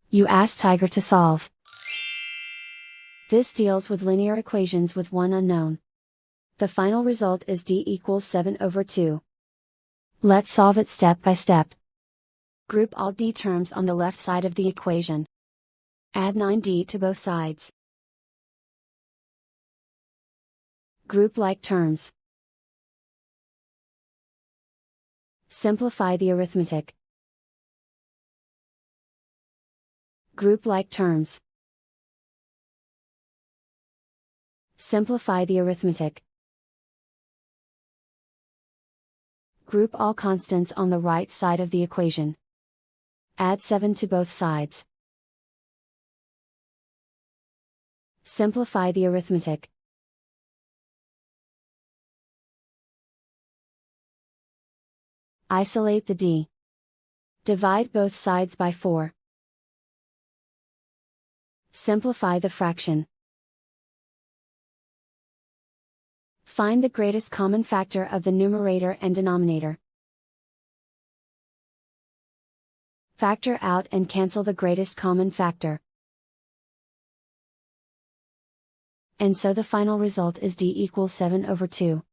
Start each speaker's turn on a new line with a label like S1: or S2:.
S1: You ask Tiger to solve. This deals with linear equations with one unknown. The final result is d equals 7/2. Let's solve it step by step. Group all d terms on the left side of the equation. Add 9d to both sides. Group like terms. Simplify the arithmetic. Group like terms. Simplify the arithmetic. Group all constants on the right side of the equation. Add 7 to both sides. Simplify the arithmetic. Isolate the d. Divide both sides by 4. Simplify the fraction. Find the greatest common factor of the numerator and denominator. Factor out and cancel the greatest common factor. And so the final result is d equals 7/2.